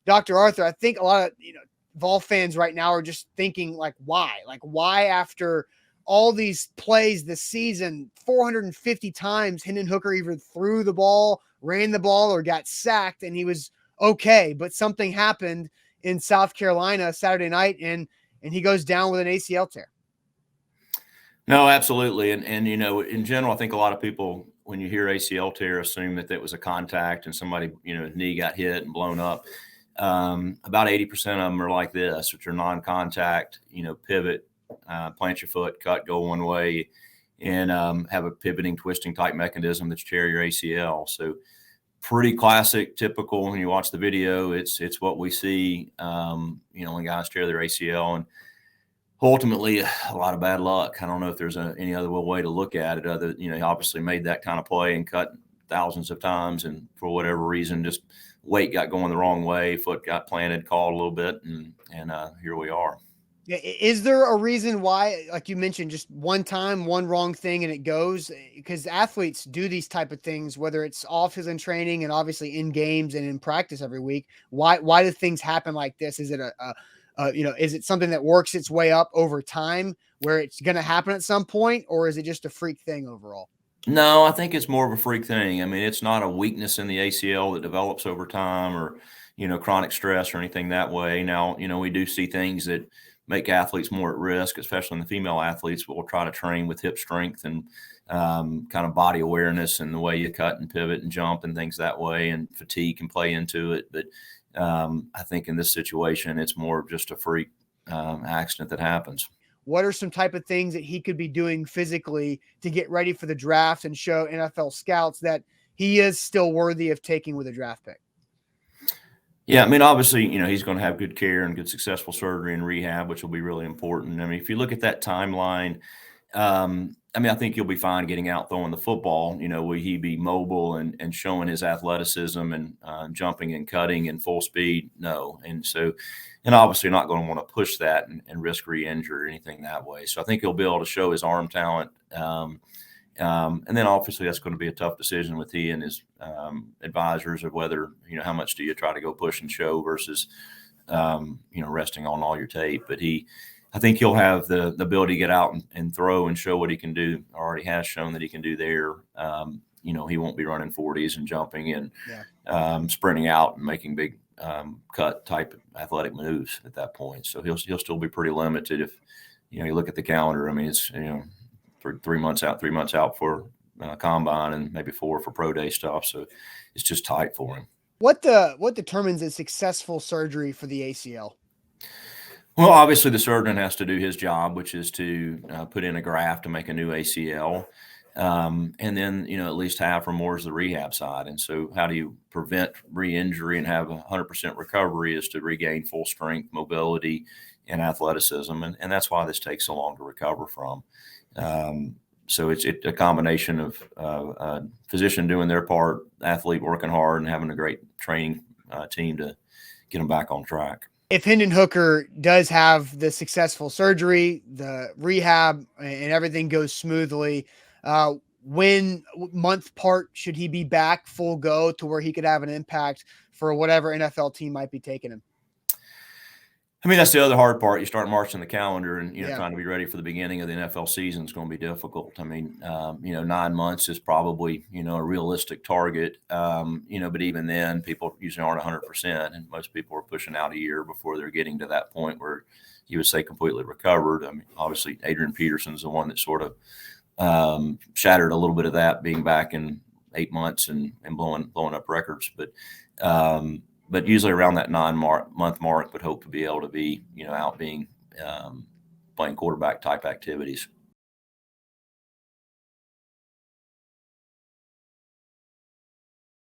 Dr. Arthur, I think a lot of, Vol fans right now are just thinking why after all these plays this season, 450 times Hendon Hooker either threw the ball, ran the ball, or got sacked, and he was okay. But something happened in South Carolina Saturday night, and he goes down with an ACL tear. No, absolutely. And in general, I think a lot of people, when you hear ACL tear, assume that was a contact and somebody, knee got hit and blown up. About 80% of them are like this, which are non-contact, pivot, plant your foot, cut, go one way, and have a pivoting, twisting type mechanism that's tear your ACL. So pretty classic, typical. When you watch the video, it's what we see, when guys tear their ACL. And ultimately, a lot of bad luck. I don't know if there's any other way to look at it other, he obviously made that kind of play and cut thousands of times. And for whatever reason, just weight got going the wrong way, foot got planted, called a little bit, and here we are. Yeah. Is there a reason why, like you mentioned, just one time, one wrong thing and it goes? Because athletes do these type of things, whether it's off-season training and obviously in games and in practice every week. Why do things happen like this? Is it is it something that works its way up over time where it's going to happen at some point, or is it just a freak thing overall? No, I think it's more of a freak thing. I mean, it's not a weakness in the ACL that develops over time or, chronic stress or anything that way. Now, we do see things that make athletes more at risk, especially in the female athletes, but we'll try to train with hip strength and kind of body awareness and the way you cut and pivot and jump and things that way. And fatigue can play into it. But I think in this situation, it's more of just a freak accident that happens. What are some type of things that he could be doing physically to get ready for the draft and show NFL scouts that he is still worthy of taking with a draft pick? Yeah, I mean, obviously, he's going to have good care and good successful surgery and rehab, which will be really important. I mean, if you look at that timeline, I think he'll be fine getting out throwing the football. Will he be mobile and showing his athleticism and jumping and cutting in full speed? No. And obviously not going to want to push that and risk re-injury or anything that way. So I think he'll be able to show his arm talent. And then obviously that's going to be a tough decision with he and his advisors of whether, how much do you try to go push and show versus, resting on all your tape. But I think he'll have the ability to get out and throw and show what he can do. Already has shown that he can do there. He won't be running 40s and jumping and sprinting out and making big cut type athletic moves at that point. So he'll still be pretty limited if, you look at the calendar. I mean, it's, 3 months out for combine and maybe 4 for pro day stuff. So it's just tight for him. What determines a successful surgery for the ACL? Well, obviously the surgeon has to do his job, which is to put in a graft to make a new ACL. And then, at least half or more is the rehab side. And so how do you prevent re-injury and have 100% recovery is to regain full strength, mobility, and athleticism. And that's why this takes so long to recover from. So it's a combination of a physician doing their part, athlete working hard, and having a great training team to get them back on track. If Hendon Hooker does have the successful surgery, the rehab, and everything goes smoothly, when month part should he be back full go to where he could have an impact for whatever NFL team might be taking him? I mean, that's the other hard part. You start marching the calendar and, trying to be ready for the beginning of the NFL season is going to be difficult. I mean, 9 months is probably, a realistic target. But even then people usually aren't 100%. And most people are pushing out a year before they're getting to that point where you would say completely recovered. I mean, obviously Adrian Peterson's the one that sort of shattered a little bit of that, being back in 8 months and blowing up records. But usually around that 9-month mark would hope to be able to be, out being playing quarterback type activities.